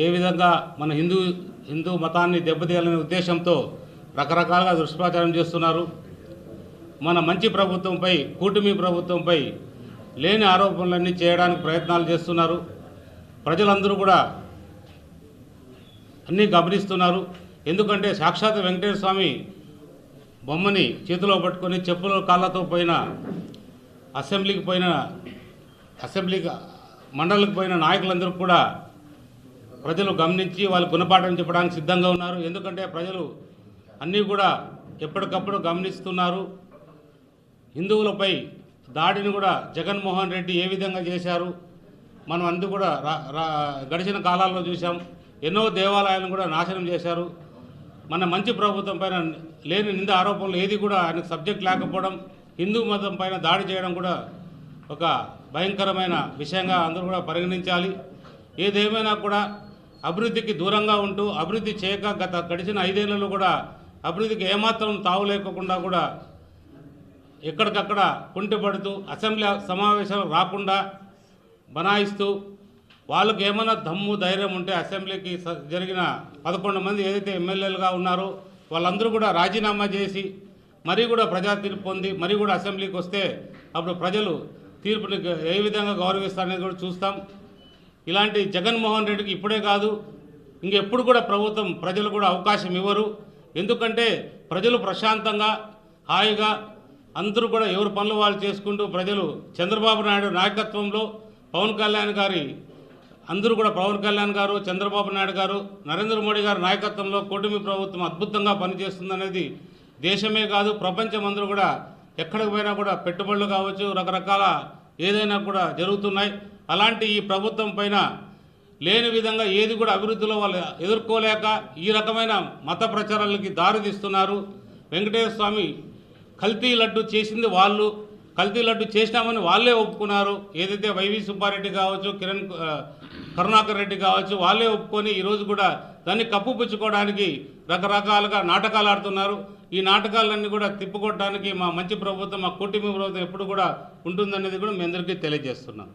ఏ విధంగా మన హిందూ మతాన్ని దెబ్బతీయాలనే ఉద్దేశంతో రకరకాలుగా దుష్ప్రచారం చేస్తున్నారు. మన మంచి ప్రభుత్వంపై, కూటమి ప్రభుత్వంపై లేని ఆరోపణలన్నీ చేయడానికి ప్రయత్నాలు చేస్తున్నారు. ప్రజలందరూ కూడా అన్నీ గమనిస్తున్నారు. ఎందుకంటే సాక్షాత్ వెంకటేశ్వర స్వామి బొమ్మని చేతిలో పట్టుకొని చెప్పుల కాళ్ళతో పోయిన అసెంబ్లీకి మండలికి పోయిన నాయకులందరూ కూడా ప్రజలు గమనించి వాళ్ళు గుణపాఠం చెప్పడానికి సిద్ధంగా ఉన్నారు. ఎందుకంటే ప్రజలు అన్నీ కూడా ఎప్పటికప్పుడు గమనిస్తున్నారు. హిందువులపై దాడిని కూడా జగన్మోహన్ రెడ్డి ఏ విధంగా చేశారు మనం అందరూ కూడా గడిచిన కాలాల్లో చూసాం. ఎన్నో దేవాలయాలను కూడా నాశనం చేశారు. మన మంచి ప్రభుత్వం పైన లేని నింద ఆరోపణలు ఏది కూడా ఆయనకు సబ్జెక్ట్ లేకపోవడం, హిందూ మతం పైన దాడి చేయడం కూడా ఒక భయంకరమైన విషయంగా అందరూ కూడా పరిగణించాలి. ఏదేమైనా కూడా అభివృద్ధికి దూరంగా ఉంటూ అభివృద్ధి చేయక గడిచిన 5 ఏళ్లలో కూడా అభివృద్ధికి ఏమాత్రం తావు లేకుండా కూడా ఎక్కడికక్కడ కుంటిపడుతూ అసెంబ్లీ సమావేశాలు రాకుండా బనాయిస్తూ వాళ్ళకి ఏమైనా దమ్ము ధైర్యం ఉంటే అసెంబ్లీకి జరిగిన 11 మంది ఏదైతే ఎమ్మెల్యేలుగా ఉన్నారో వాళ్ళందరూ కూడా రాజీనామా చేసి మరీ కూడా ప్రజా తీర్పు పొంది మరీ కూడా అసెంబ్లీకి వస్తే అప్పుడు ప్రజలు తీర్పుని ఏ విధంగా గౌరవిస్తారనేది కూడా చూస్తాం. ఇలాంటి జగన్మోహన్ రెడ్డికి ఇప్పుడే కాదు ఇంకెప్పుడు కూడా ప్రభుత్వం ప్రజలు కూడా అవకాశం ఇవ్వరు. ఎందుకంటే ప్రజలు ప్రశాంతంగా హాయిగా అందరూ కూడా ఎవరి పనులు వాళ్ళు చేసుకుంటూ ప్రజలు చంద్రబాబు నాయుడు నాయకత్వంలో పవన్ కళ్యాణ్ గారు, చంద్రబాబు నాయుడు గారు, నరేంద్ర మోడీ గారి నాయకత్వంలో కూటమి ప్రభుత్వం అద్భుతంగా పనిచేస్తుందనేది దేశమే కాదు ప్రపంచం అందరూ కూడా ఎక్కడికి పోయినా కూడా పెట్టుబడులు కావచ్చు రకరకాల ఏదైనా కూడా జరుగుతున్నాయి. అలాంటి ఈ ప్రభుత్వం పైన లేని విధంగా ఏది కూడా అభివృద్ధిలో వాళ్ళు ఎదుర్కోలేక ఈ రకమైన మత ప్రచారాలకి దారితీస్తున్నారు. వెంకటేశ్వర స్వామి కల్తీ లడ్డు చేసింది వాళ్ళు, కల్తీ లడ్డు చేసినామని వాళ్ళే ఒప్పుకున్నారు. ఏదైతే వైవి సుబ్బారెడ్డి కావచ్చు, కరుణాకర్ రెడ్డి కావచ్చు వాళ్ళే ఒప్పుకొని ఈరోజు కూడా దాన్ని కప్పుపుచ్చుకోవడానికి రకరకాలుగా నాటకాలు ఆడుతున్నారు. ఈ నాటకాలన్నీ కూడా తిప్పుకోవడానికి మా మంచి ప్రభుత్వం, మా కూటమి ప్రభుత్వం ఎప్పుడు కూడా ఉంటుందనేది కూడా మీ అందరికీ తెలియజేస్తున్నాం.